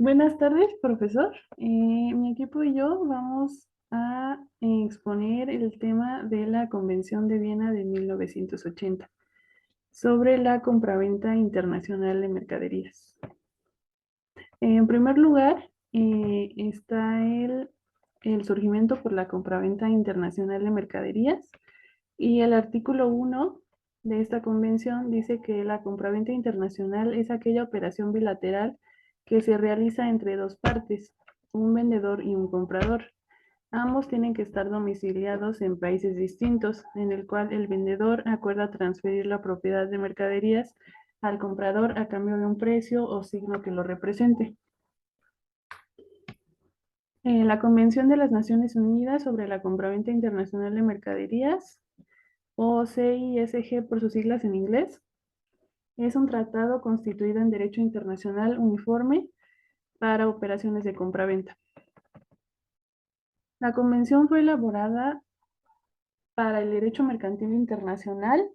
Buenas tardes, profesor. Mi equipo y yo vamos a exponer el tema de la Convención de Viena de 1980 sobre la compraventa internacional de mercaderías. En primer lugar, está el surgimiento por la compraventa internacional de mercaderías y el artículo 1 de esta convención dice que la compraventa internacional es aquella operación bilateral que se realiza entre dos partes, un vendedor y un comprador. Ambos tienen que estar domiciliados en países distintos, en el cual el vendedor acuerda transferir la propiedad de mercaderías al comprador a cambio de un precio o signo que lo represente. La Convención de las Naciones Unidas sobre la Compraventa Internacional de Mercaderías, o CISG por sus siglas en inglés, es un tratado constituido en derecho internacional uniforme para operaciones de compraventa. La convención fue elaborada para el derecho mercantil internacional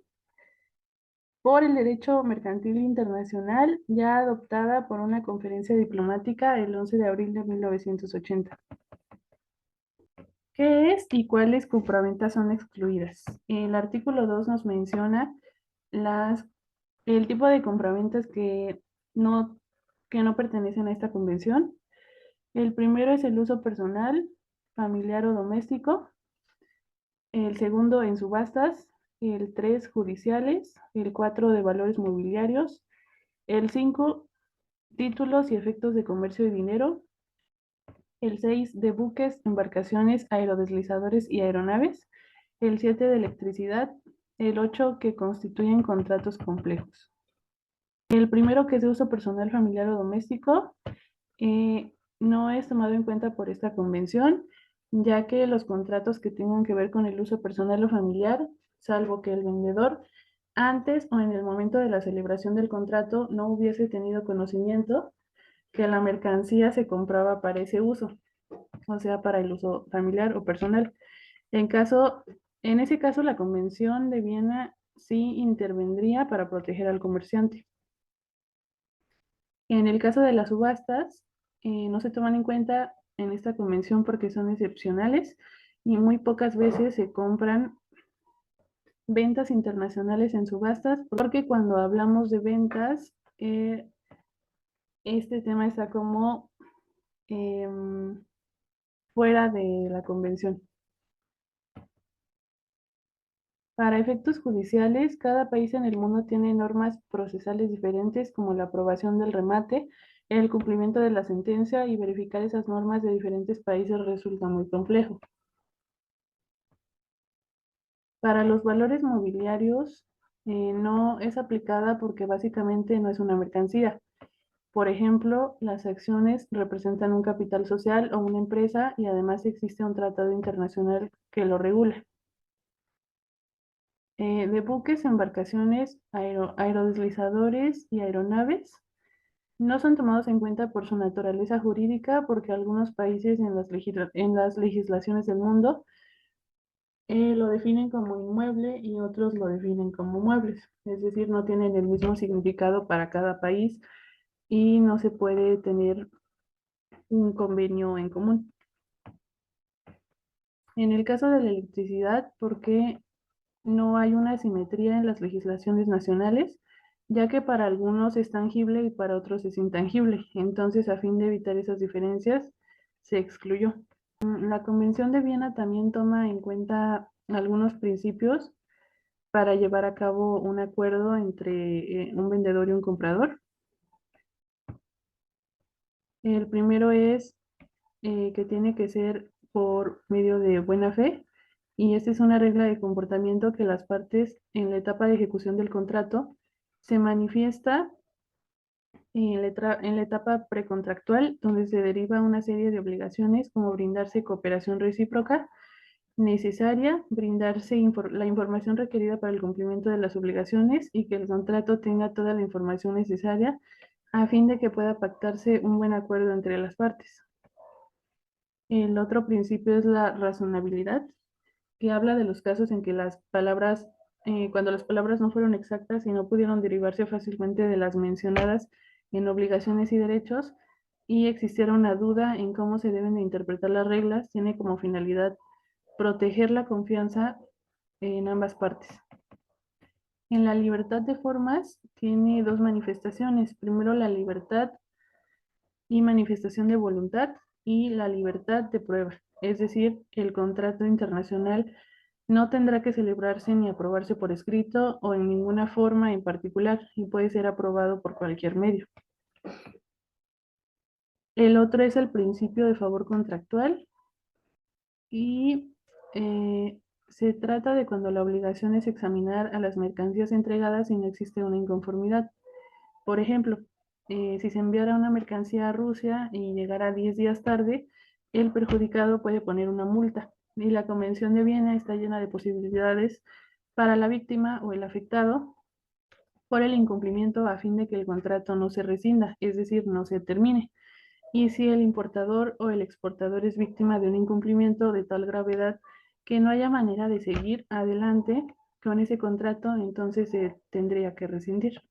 por el derecho mercantil internacional, ya adoptada por una conferencia diplomática el 11 de abril de 1980. ¿Qué es y cuáles compraventas son excluidas? El artículo 2 nos menciona las, el tipo de compraventas no, que no pertenecen a esta convención. El primero es el uso personal, familiar o doméstico. El segundo en subastas. El 3 judiciales. El 4 de valores mobiliarios. El 5 títulos y efectos de comercio y dinero. El 6 de buques, embarcaciones, aerodeslizadores y aeronaves. El 7 de electricidad. El 8 que constituyen contratos complejos. El primero, que es de uso personal, familiar o doméstico, no es tomado en cuenta por esta convención, ya que los contratos que tengan que ver con el uso personal o familiar, salvo que el vendedor antes o en el momento de la celebración del contrato no hubiese tenido conocimiento que la mercancía se compraba para ese uso, o sea, para el uso familiar o personal. En caso, en ese caso, la Convención de Viena sí intervendría para proteger al comerciante. En el caso de las subastas, no se toman en cuenta en esta convención porque son excepcionales y muy pocas veces se compran ventas internacionales en subastas, porque cuando hablamos de ventas, este tema está como em, fuera de la convención. Para efectos judiciales, cada país en el mundo tiene normas procesales diferentes, como la aprobación del remate, el cumplimiento de la sentencia, y verificar esas normas de diferentes países resulta muy complejo. Para los valores mobiliarios, no es aplicada porque básicamente no es una mercancía. Por ejemplo, las acciones representan un capital social o una empresa, y además existe un tratado internacional que lo regula. De buques, embarcaciones, aerodeslizadores y aeronaves no son tomados en cuenta por su naturaleza jurídica, porque algunos países en las legislaciones del mundo lo definen como inmueble y otros lo definen como muebles. Es decir, no tienen el mismo significado para cada país y no se puede tener un convenio en común. En el caso de la electricidad, porque no hay una simetría en las legislaciones nacionales, ya que para algunos es tangible y para otros es intangible. Entonces, a fin de evitar esas diferencias, se excluyó. La Convención de Viena también toma en cuenta algunos principios para llevar a cabo un acuerdo entre un vendedor y un comprador. El primero es que tiene que ser por medio de buena fe, y esta es una regla de comportamiento que las partes en la etapa de ejecución del contrato se manifiesta en la etapa precontractual, donde se deriva una serie de obligaciones como brindarse cooperación recíproca necesaria, brindarse la información requerida para el cumplimiento de las obligaciones, y que el contrato tenga toda la información necesaria a fin de que pueda pactarse un buen acuerdo entre las partes. El otro principio es la razonabilidad, que habla de los casos en que cuando las palabras no fueron exactas y no pudieron derivarse fácilmente de las mencionadas en obligaciones y derechos, y existiera una duda en cómo se deben de interpretar las reglas, tiene como finalidad proteger la confianza en ambas partes. En la libertad de formas tiene dos manifestaciones. Primero, la libertad y manifestación de voluntad y la libertad de prueba. Es decir, el contrato internacional no tendrá que celebrarse ni aprobarse por escrito o en ninguna forma en particular y puede ser aprobado por cualquier medio. El otro es el principio de favor contractual y se trata de cuando la obligación es examinar a las mercancías entregadas y no existe una inconformidad. Por ejemplo, si se enviara una mercancía a Rusia y llegara 10 días tarde, el perjudicado puede poner una multa y la Convención de Viena está llena de posibilidades para la víctima o el afectado por el incumplimiento a fin de que el contrato no se rescinda, es decir, no se termine. Y si el importador o el exportador es víctima de un incumplimiento de tal gravedad que no haya manera de seguir adelante con ese contrato, entonces se tendría que rescindir.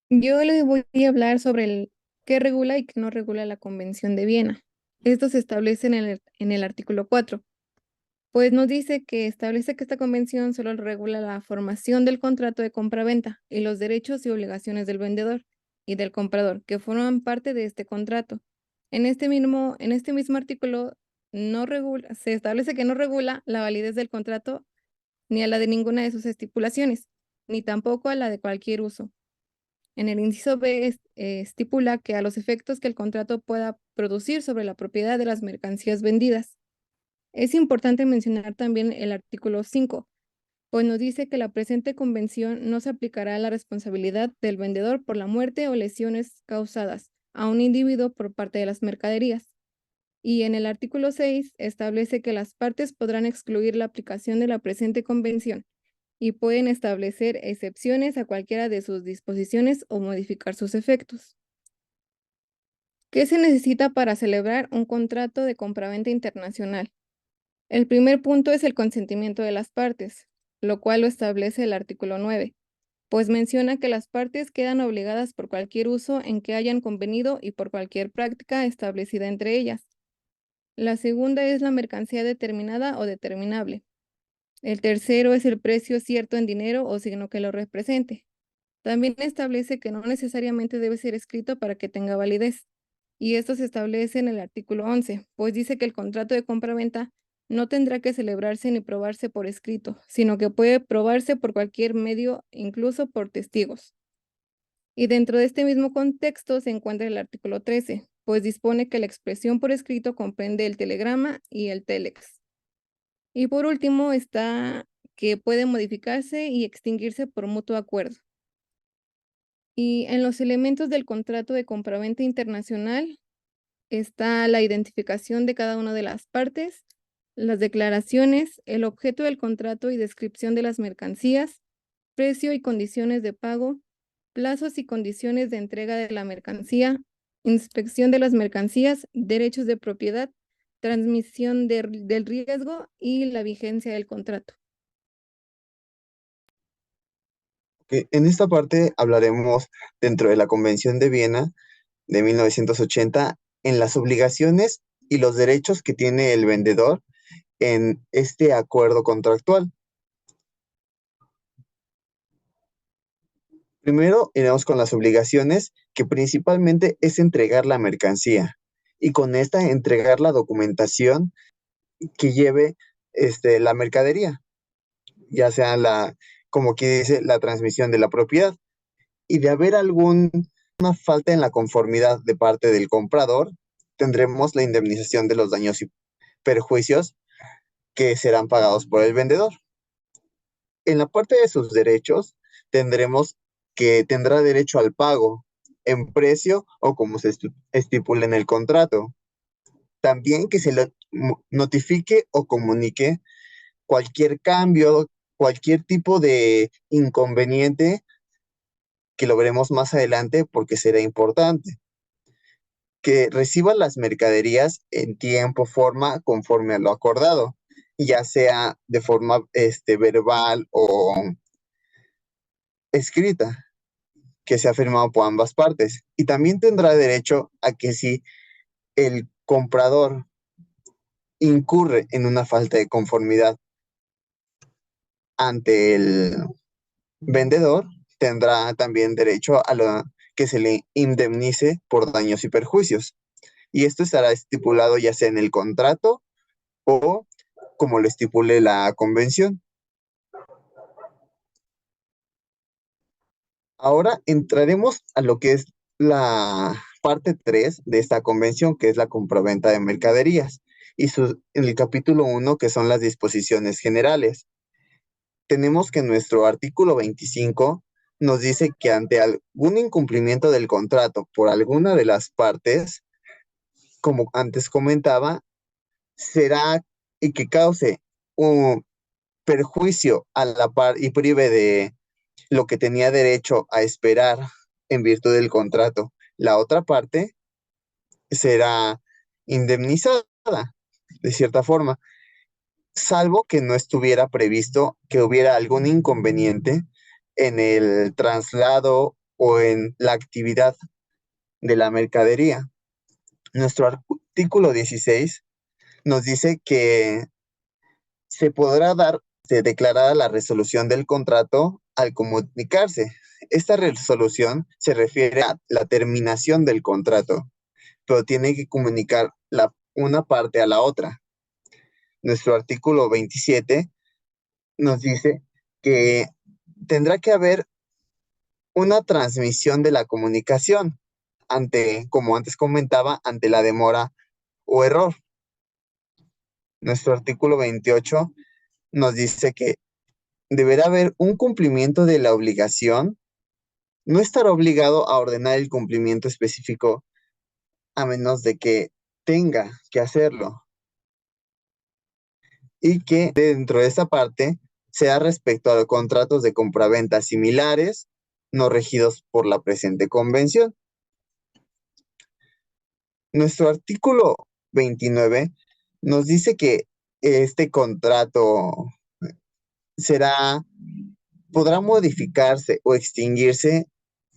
Yo les voy a hablar sobre el qué regula y qué no regula la Convención de Viena. Esto se establece en el artículo 4, pues nos dice que establece que esta convención solo regula la formación del contrato de compraventa y los derechos y obligaciones del vendedor y del comprador que forman parte de este contrato. En este mismo artículo se establece que no regula la validez del contrato ni a la de ninguna de sus estipulaciones, ni tampoco a la de cualquier uso. En el inciso B estipula que a los efectos que el contrato pueda producir sobre la propiedad de las mercancías vendidas. Es importante mencionar también el artículo 5, pues nos dice que la presente convención no se aplicará a la responsabilidad del vendedor por la muerte o lesiones causadas a un individuo por parte de las mercaderías. Y en el artículo 6 establece que las partes podrán excluir la aplicación de la presente convención y pueden establecer excepciones a cualquiera de sus disposiciones o modificar sus efectos. ¿Qué se necesita para celebrar un contrato de compraventa internacional? El primer punto es el consentimiento de las partes, lo cual lo establece el artículo 9, pues menciona que las partes quedan obligadas por cualquier uso en que hayan convenido y por cualquier práctica establecida entre ellas. La segunda es la mercancía determinada o determinable. El tercero es el precio cierto en dinero o signo que lo represente. También establece que no necesariamente debe ser escrito para que tenga validez. Y esto se establece en el artículo 11, pues dice que el contrato de compra-venta no tendrá que celebrarse ni probarse por escrito, sino que puede probarse por cualquier medio, incluso por testigos. Y dentro de este mismo contexto se encuentra el artículo 13, pues dispone que la expresión por escrito comprende el telegrama y el telex. Y por último está que puede modificarse y extinguirse por mutuo acuerdo. Y en los elementos del contrato de compraventa internacional está la identificación de cada una de las partes, las declaraciones, el objeto del contrato y descripción de las mercancías, precio y condiciones de pago, plazos y condiciones de entrega de la mercancía, inspección de las mercancías, derechos de propiedad, transmisión del riesgo y la vigencia del contrato. En esta parte hablaremos dentro de la Convención de Viena de 1980 en las obligaciones y los derechos que tiene el vendedor en este acuerdo contractual. Primero iremos con las obligaciones, que principalmente es entregar la mercancía y con esta entregar la documentación que lleve la mercadería, ya sea como aquí dice, la transmisión de la propiedad. Y de haber alguna falta en la conformidad de parte del comprador, tendremos la indemnización de los daños y perjuicios que serán pagados por el vendedor. En la parte de sus derechos, tendremos que tendrá derecho al pago en precio o como se estipula en el contrato. También que se le notifique o comunique cualquier cambio, cualquier tipo de inconveniente, que lo veremos más adelante porque será importante. Que reciba las mercaderías en tiempo, forma, conforme a lo acordado, ya sea de forma verbal o escrita. que sea firmado por ambas partes. Y también tendrá derecho a que si el comprador incurre en una falta de conformidad ante el vendedor, tendrá también derecho a que se le indemnice por daños y perjuicios. Y esto estará estipulado ya sea en el contrato o como lo estipule la convención. Ahora entraremos a lo que es la parte 3 de esta convención, que es la compraventa de mercaderías, y en el capítulo 1, que son las disposiciones generales. Tenemos que nuestro artículo 25 nos dice que ante algún incumplimiento del contrato por alguna de las partes, como antes comentaba, será y que cause un perjuicio a la par y prive de lo que tenía derecho a esperar en virtud del contrato. La otra parte será indemnizada de cierta forma, salvo que no estuviera previsto que hubiera algún inconveniente en el traslado o en la actividad de la mercadería. Nuestro artículo 16 nos dice que se podrá dar declarada la resolución del contrato al comunicarse. Esta resolución se refiere a la terminación del contrato, pero tiene que comunicar una parte a la otra. Nuestro artículo 27 nos dice que tendrá que haber una transmisión de la comunicación ante, como antes comentaba, ante la demora o error. Nuestro artículo 28 nos dice que deberá haber un cumplimiento de la obligación. No estará obligado a ordenar el cumplimiento específico a menos de que tenga que hacerlo. Y que dentro de esa parte sea respecto a los contratos de compraventa similares no regidos por la presente convención. Nuestro artículo 29 nos dice que este contrato podrá modificarse o extinguirse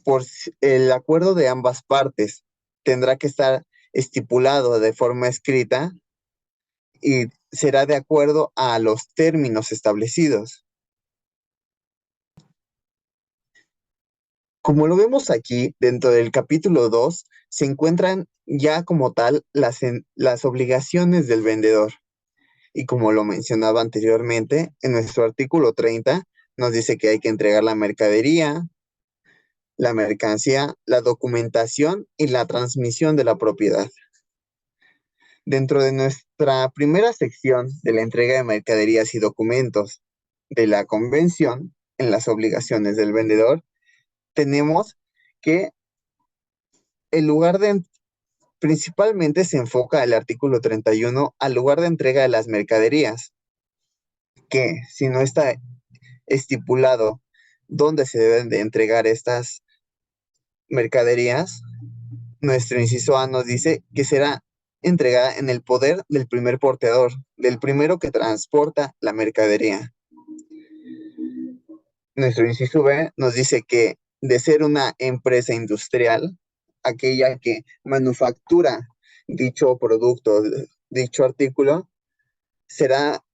por el acuerdo de ambas partes. Tendrá que estar estipulado de forma escrita y será de acuerdo a los términos establecidos. Como lo vemos aquí, dentro del capítulo 2, se encuentran ya como tal las obligaciones del vendedor. Y como lo mencionaba anteriormente, en nuestro artículo 30 nos dice que hay que entregar la mercadería, la mercancía, la documentación y la transmisión de la propiedad. Dentro de nuestra primera sección de la entrega de mercaderías y documentos de la convención en las obligaciones del vendedor, tenemos que el lugar principalmente se enfoca el artículo 31 al lugar de entrega de las mercaderías, que si no está estipulado dónde se deben de entregar estas mercaderías, nuestro inciso A nos dice que será entregada en el poder del primer porteador, del primero que transporta la mercadería. Nuestro inciso B nos dice que de ser una empresa industrial, aquella que manufactura dicho producto, dicho artículo, será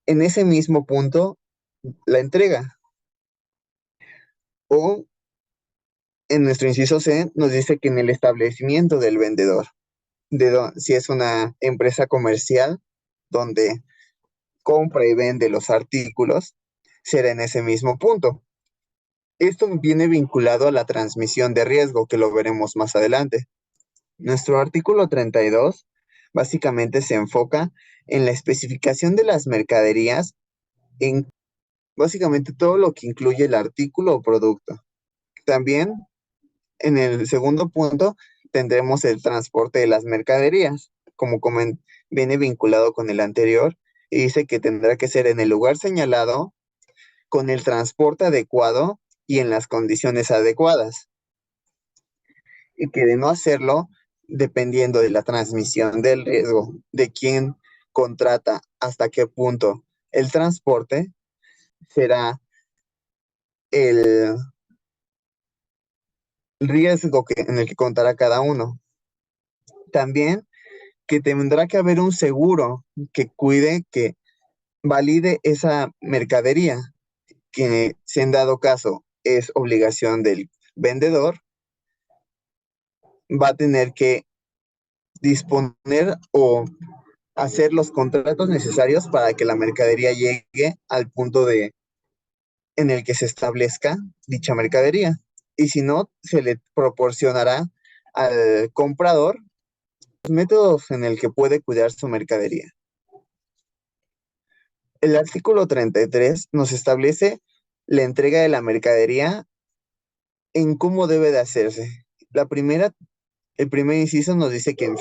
en ese mismo punto la entrega. O en nuestro inciso C nos dice que en el establecimiento del vendedor, si es una empresa comercial donde compra y vende los artículos, será en ese mismo punto. Esto viene vinculado a la transmisión de riesgo, que lo veremos más adelante. Nuestro artículo 32 básicamente se enfoca en la especificación de las mercaderías, en básicamente todo lo que incluye el artículo o producto. También en el segundo punto tendremos el transporte de las mercaderías, como viene vinculado con el anterior, y dice que tendrá que ser en el lugar señalado, con el transporte adecuado y en las condiciones adecuadas. Y que de no hacerlo, dependiendo de la transmisión del riesgo, de quién contrata, hasta qué punto el transporte, será el riesgo en el que contará cada uno. También que tendrá que haber un seguro que cuide, que valide esa mercadería, que si en dado caso es obligación del vendedor, va a tener que disponer o hacer los contratos necesarios para que la mercadería llegue al punto en el que se establezca dicha mercadería. Y si no, se le proporcionará al comprador los métodos en el que puede cuidar su mercadería. El artículo 33 nos establece la entrega de la mercadería en cómo debe de hacerse. El primer inciso nos dice que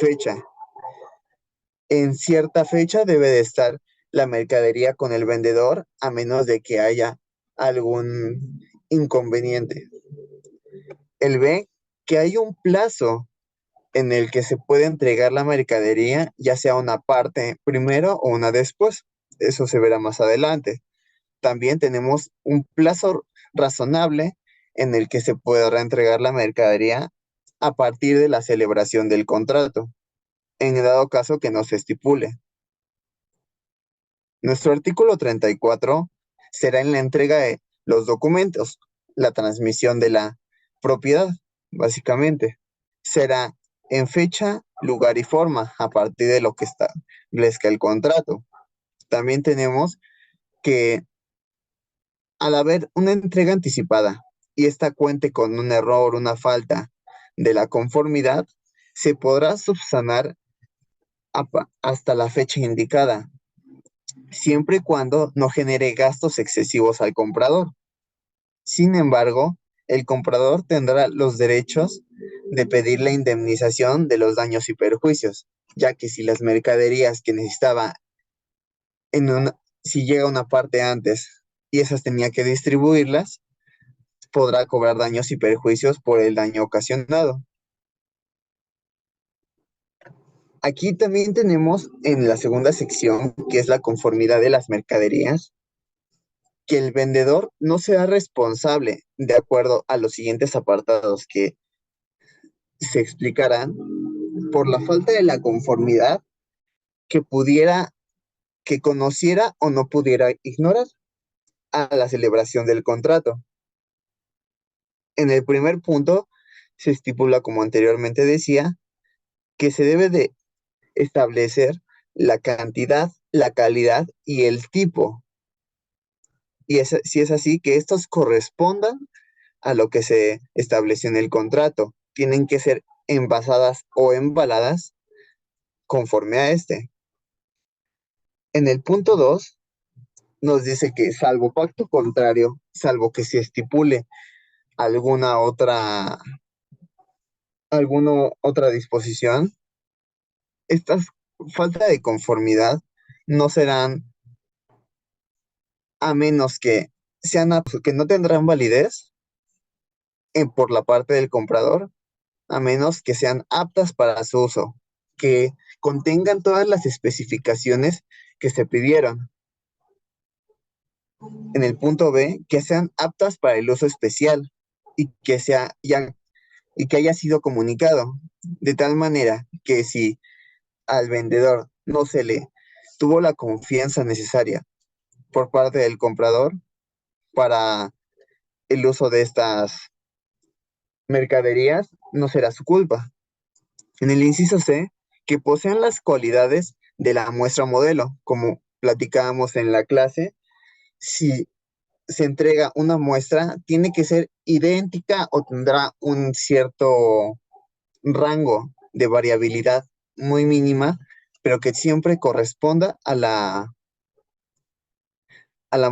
en cierta fecha debe de estar la mercadería con el vendedor, a menos de que haya algún inconveniente. El B, que hay un plazo en el que se puede entregar la mercadería, ya sea una parte primero o una después. Eso se verá más adelante. También tenemos un plazo razonable en el que se podrá entregar la mercadería a partir de la celebración del contrato, en dado caso que no se estipule. Nuestro artículo 34 será en la entrega de los documentos, la transmisión de la propiedad, básicamente. Será en fecha, lugar y forma, a partir de lo que establezca el contrato. También tenemos que al haber una entrega anticipada y esta cuente con un error, una falta de la conformidad, se podrá subsanar hasta la fecha indicada, siempre y cuando no genere gastos excesivos al comprador. Sin embargo, el comprador tendrá los derechos de pedir la indemnización de los daños y perjuicios, ya que si las mercaderías que necesitaba si llega una parte antes y esas tenía que distribuirlas, podrá cobrar daños y perjuicios por el daño ocasionado. Aquí también tenemos en la segunda sección, que es la conformidad de las mercaderías, que el vendedor no será responsable de acuerdo a los siguientes apartados que se explicarán por la falta de la conformidad que que conociera o no pudiera ignorar a la celebración del contrato. En el primer punto se estipula, como anteriormente decía, que se debe de establecer la cantidad, la calidad y el tipo. Y si es así, que estos correspondan a lo que se estableció en el contrato. Tienen que ser envasadas o embaladas conforme a este. En el punto 2 nos dice que salvo pacto contrario, salvo que se estipule alguna otra disposición, estas falta de conformidad no serán, a menos que que no tendrán validez por la parte del comprador, a menos que sean aptas para su uso, que contengan todas las especificaciones que se pidieron. En el punto B, que sean aptas para el uso especial y y que haya sido comunicado, de tal manera que si al vendedor no se le tuvo la confianza necesaria por parte del comprador para el uso de estas mercaderías, no será su culpa. En el inciso C, que posean las cualidades de la muestra modelo, como platicábamos en la clase. Si se entrega una muestra, tiene que ser idéntica o tendrá un cierto rango de variabilidad muy mínima, pero que siempre corresponda a la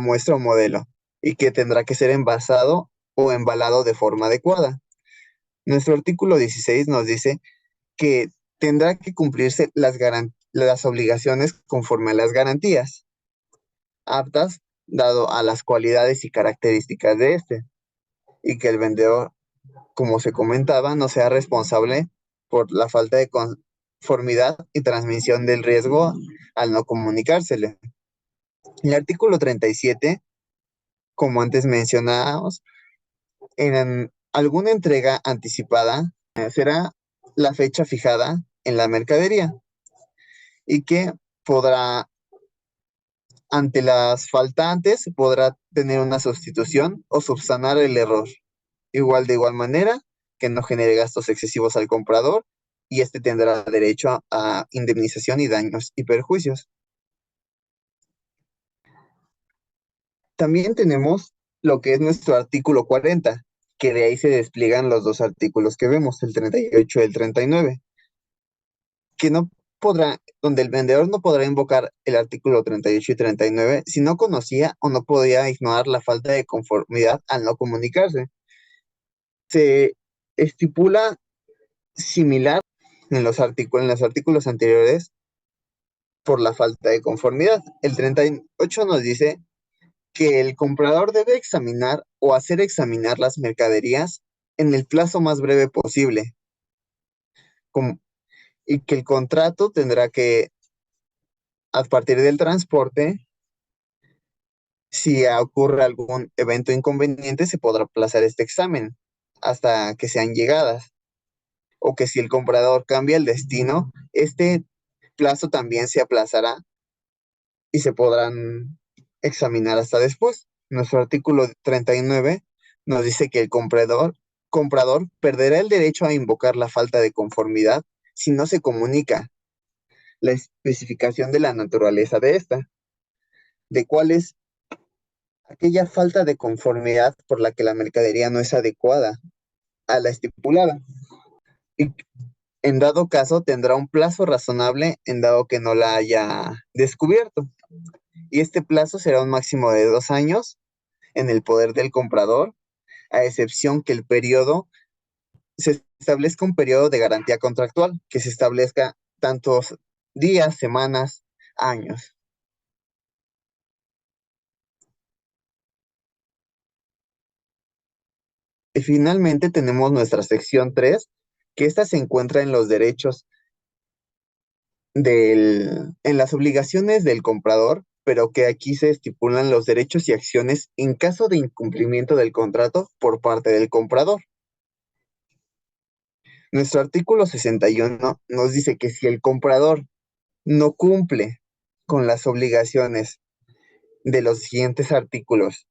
muestra o modelo y que tendrá que ser envasado o embalado de forma adecuada. Nuestro artículo 16 nos dice que tendrá que cumplirse las obligaciones conforme a las garantías, aptas dado a las cualidades y características de este, y que el vendedor, como se comentaba, no sea responsable por la falta de conformidad y transmisión del riesgo al no comunicársele. El artículo 37, como antes mencionábamos, alguna entrega anticipada será la fecha fijada en la mercadería y que podrá, ante las faltantes, podrá tener una sustitución o subsanar el error. De igual manera, que no genere gastos excesivos al comprador y este tendrá derecho a indemnización y daños y perjuicios. También tenemos lo que es nuestro artículo 40, que de ahí se despliegan los dos artículos que vemos, el 38 y el 39, que no podrá, donde el vendedor no podrá invocar el artículo 38 y 39 si no conocía o no podía ignorar la falta de conformidad al no comunicarse. Se estipula similar en los artículos anteriores por la falta de conformidad. El 38 nos dice que el comprador debe examinar o hacer examinar las mercaderías en el plazo más breve posible, y que el contrato tendrá que, a partir del transporte, si ocurre algún evento inconveniente, se podrá aplazar este examen hasta que sean llegadas, o que si el comprador cambia el destino, este plazo también se aplazará y se podrán examinar hasta después. Nuestro artículo 39 nos dice que el comprador perderá el derecho a invocar la falta de conformidad si no se comunica la especificación de la naturaleza de esta, de cuál es aquella falta de conformidad por la que la mercadería no es adecuada a la estipulada. Y en dado caso tendrá un plazo razonable en dado que no la haya descubierto. Y este plazo será un máximo de 2 años en el poder del comprador, a excepción que se establezca un periodo de garantía contractual, que se establezca tantos días, semanas, años. Y finalmente tenemos nuestra sección 3, que esta se encuentra en los derechos en las obligaciones del comprador, pero que aquí se estipulan los derechos y acciones en caso de incumplimiento del contrato por parte del comprador. Nuestro artículo 61 nos dice que si el comprador no cumple con las obligaciones de los siguientes artículos,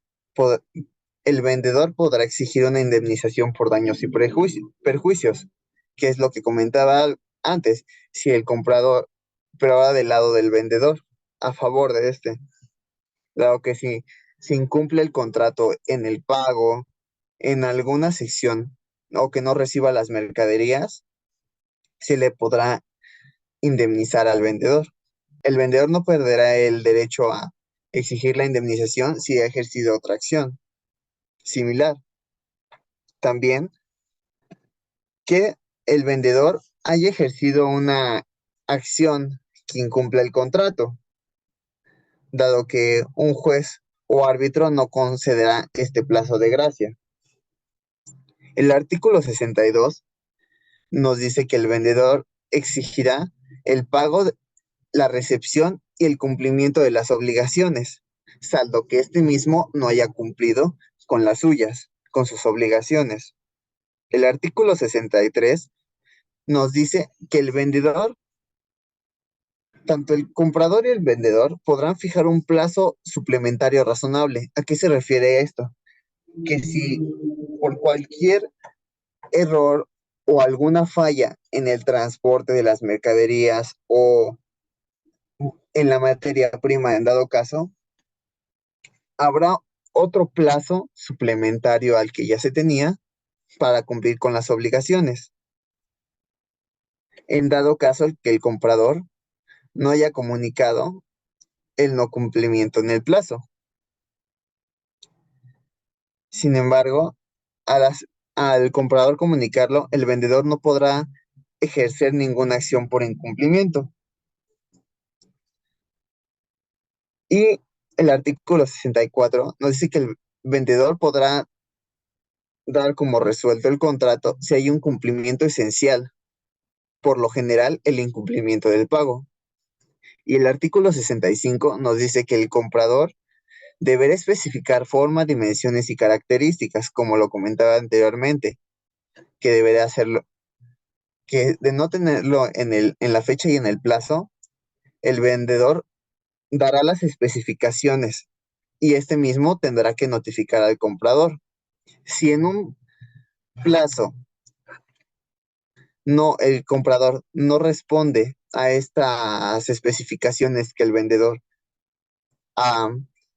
el vendedor podrá exigir una indemnización por daños y perjuicios, que es lo que comentaba antes, si el comprador, pero ahora del lado del vendedor, a favor de este, dado que si se incumple el contrato en el pago, en alguna sección, o que no reciba las mercaderías, se le podrá indemnizar al vendedor. El vendedor no perderá el derecho a exigir la indemnización si ha ejercido otra acción similar. También que el vendedor haya ejercido una acción que incumpla el contrato, dado que un juez o árbitro no concederá este plazo de gracia. El artículo 62 nos dice que el vendedor exigirá el pago, la recepción y el cumplimiento de las obligaciones, salvo que este mismo no haya cumplido con las suyas, con sus obligaciones. El artículo 63 nos dice que el vendedor, tanto el comprador y el vendedor, podrán fijar un plazo suplementario razonable. ¿A qué se refiere esto? Que si por cualquier error o alguna falla en el transporte de las mercaderías o en la materia prima, en dado caso, habrá otro plazo suplementario al que ya se tenía para cumplir con las obligaciones. En dado caso que el comprador no haya comunicado el no cumplimiento en el plazo. Sin embargo, al comprador comunicarlo, el vendedor no podrá ejercer ninguna acción por incumplimiento. Y el artículo 64 nos dice que el vendedor podrá dar como resuelto el contrato si hay un cumplimiento esencial, por lo general el incumplimiento del pago. Y el artículo 65 nos dice que el comprador deberá especificar forma, dimensiones y características, como lo comentaba anteriormente, que deberá hacerlo, que de no tenerlo en la fecha y en el plazo, el vendedor dará las especificaciones y este mismo tendrá que notificar al comprador. Si en un plazo el comprador no responde a estas especificaciones que el vendedor ha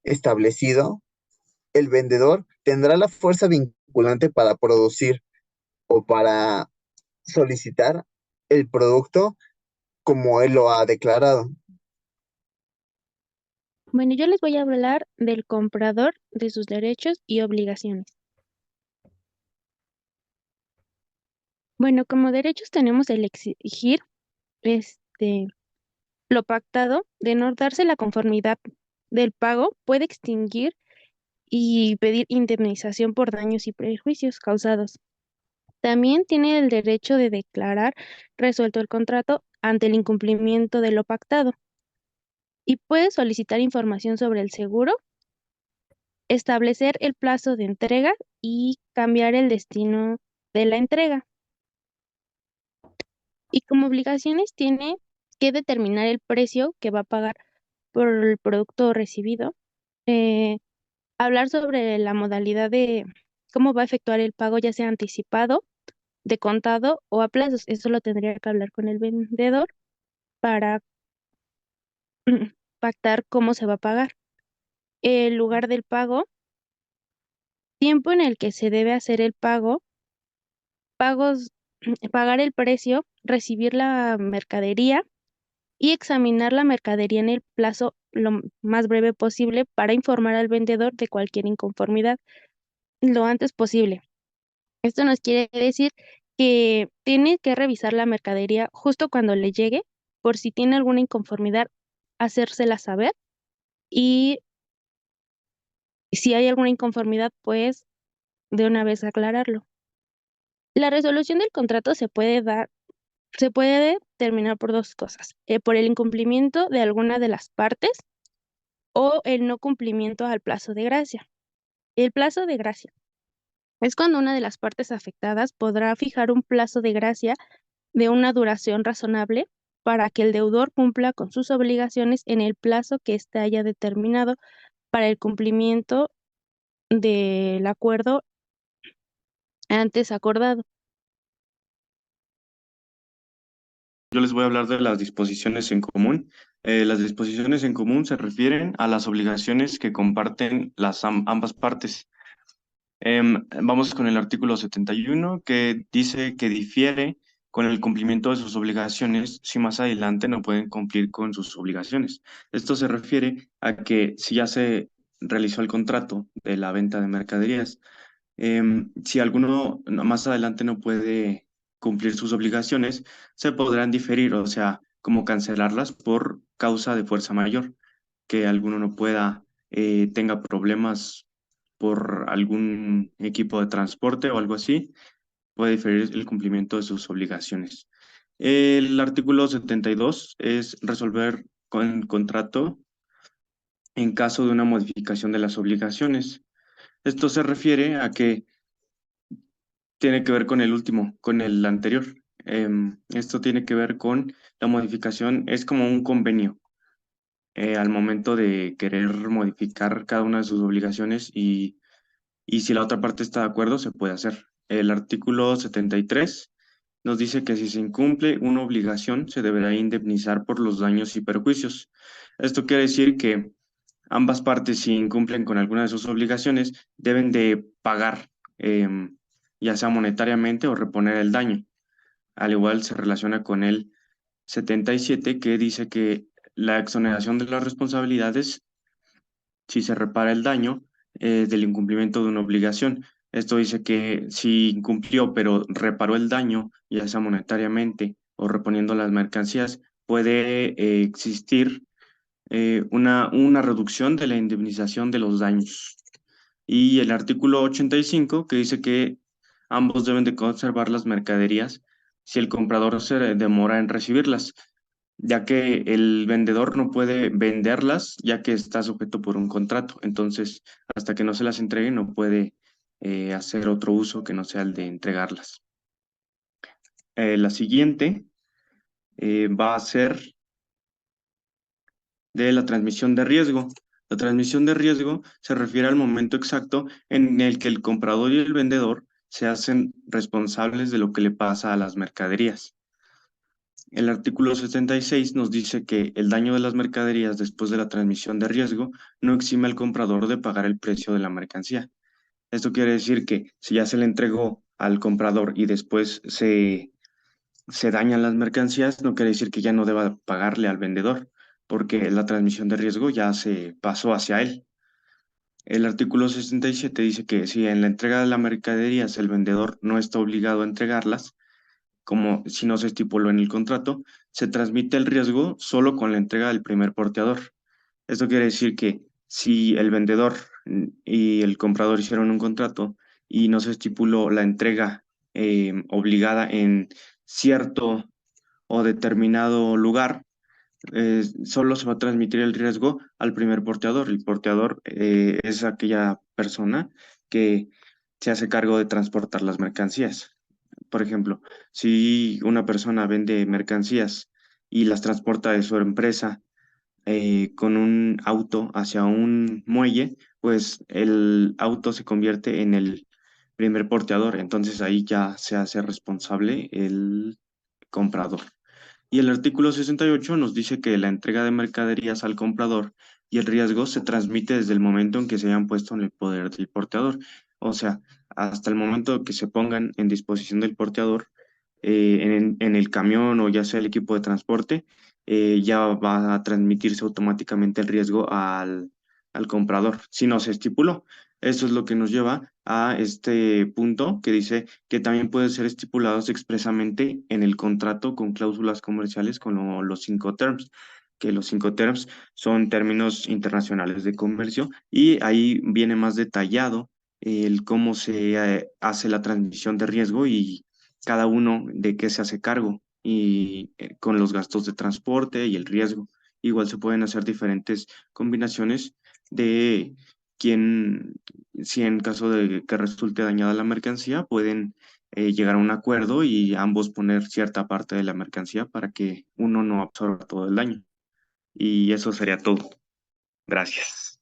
establecido, el vendedor tendrá la fuerza vinculante para producir o para solicitar el producto como él lo ha declarado. Bueno, yo les voy a hablar del comprador, de sus derechos y obligaciones. Bueno, como derechos tenemos el exigir lo pactado, de no darse la conformidad del pago, puede extinguir y pedir indemnización por daños y perjuicios causados. También tiene el derecho de declarar resuelto el contrato ante el incumplimiento de lo pactado y puede solicitar información sobre el seguro, establecer el plazo de entrega y cambiar el destino de la entrega. Y como obligaciones tiene que determinar el precio que va a pagar por el producto recibido, eh, hablar sobre la modalidad de cómo va a efectuar el pago, ya sea anticipado, de contado o a plazos. Eso lo tendría que hablar con el vendedor para pactar cómo se va a pagar. El lugar del pago, tiempo en el que se debe hacer el pago, pagos, pagar el precio, recibir la mercadería y examinar la mercadería en el plazo lo más breve posible para informar al vendedor de cualquier inconformidad lo antes posible. Esto nos quiere decir que tiene que revisar la mercadería justo cuando le llegue, por si tiene alguna inconformidad, hacérsela saber y si hay alguna inconformidad, pues de una vez aclararlo. La resolución del contrato se puede terminar por dos cosas, por el incumplimiento de alguna de las partes o el no cumplimiento al plazo de gracia. El plazo de gracia es cuando una de las partes afectadas podrá fijar un plazo de gracia de una duración razonable para que el deudor cumpla con sus obligaciones en el plazo que éste haya determinado para el cumplimiento del acuerdo antes acordado. Yo les voy a hablar de las disposiciones en común. Las disposiciones en común se refieren a las obligaciones que comparten ambas partes. Vamos con el artículo 71 que dice que difiere con el cumplimiento de sus obligaciones si más adelante no pueden cumplir con sus obligaciones. Esto se refiere a que si ya se realizó el contrato de la venta de mercaderías, si alguno más adelante no puede cumplir sus obligaciones, se podrán diferir, o sea, como cancelarlas por causa de fuerza mayor, que alguno no pueda, tenga problemas por algún equipo de transporte o algo así, puede diferir el cumplimiento de sus obligaciones. El artículo 72 es resolver con contrato en caso de una modificación de las obligaciones. Esto se refiere a que tiene que ver con el último, con el anterior. Esto tiene que ver con la modificación, es como un convenio al momento de querer modificar cada una de sus obligaciones y si la otra parte está de acuerdo, se puede hacer. El artículo 73 nos dice que si se incumple una obligación, se deberá indemnizar por los daños y perjuicios. Esto quiere decir que ambas partes, si incumplen con alguna de sus obligaciones, deben de pagar, ya sea monetariamente o reponer el daño. Al igual se relaciona con el 77, que dice que la exoneración de las responsabilidades si se repara el daño del incumplimiento de una obligación. Esto dice que si incumplió pero reparó el daño, ya sea monetariamente o reponiendo las mercancías, puede existir una reducción de la indemnización de los daños. Y el artículo 85 que dice que ambos deben de conservar las mercaderías si el comprador se demora en recibirlas. ya que el vendedor no puede venderlas, ya que está sujeto por un contrato. Entonces, hasta que no se las entregue, no puede hacer otro uso que no sea el de entregarlas. La siguiente va a ser de la transmisión de riesgo. La transmisión de riesgo se refiere al momento exacto en el que el comprador y el vendedor se hacen responsables de lo que le pasa a las mercaderías. El artículo 76 nos dice que el daño de las mercaderías después de la transmisión de riesgo no exime al comprador de pagar el precio de la mercancía. Esto quiere decir que si ya se le entregó al comprador y después se dañan las mercancías, no quiere decir que ya no deba pagarle al vendedor, porque la transmisión de riesgo ya se pasó hacia él. El artículo 67 dice que si en la entrega de las mercaderías el vendedor no está obligado a entregarlas, como si no se estipuló en el contrato, se transmite el riesgo solo con la entrega del primer porteador. Esto quiere decir que si el vendedor y el comprador hicieron un contrato y no se estipuló la entrega obligada en cierto o determinado lugar, solo se va a transmitir el riesgo al primer porteador. El porteador es aquella persona que se hace cargo de transportar las mercancías. Por ejemplo, si una persona vende mercancías y las transporta de su empresa con un auto hacia un muelle, pues el auto se convierte en el primer porteador. Entonces ahí ya se hace responsable el comprador. Y el artículo 68 nos dice que la entrega de mercaderías al comprador y el riesgo se transmite desde el momento en que se hayan puesto en el poder del porteador. O sea, hasta el momento que se pongan en disposición del porteador, en el camión o ya sea el equipo de transporte, ya va a transmitirse automáticamente el riesgo al comprador, si no se estipuló. Eso es lo que nos lleva a este punto que dice que también pueden ser estipulados expresamente en el contrato con cláusulas comerciales con los 5 terms, que los 5 terms son términos internacionales de comercio y ahí viene más detallado el cómo se hace la transmisión de riesgo y cada uno de qué se hace cargo y con los gastos de transporte y el riesgo. Igual se pueden hacer diferentes combinaciones de quién, si en caso de que resulte dañada la mercancía, pueden llegar a un acuerdo y ambos poner cierta parte de la mercancía para que uno no absorba todo el daño. Y eso sería todo. Gracias.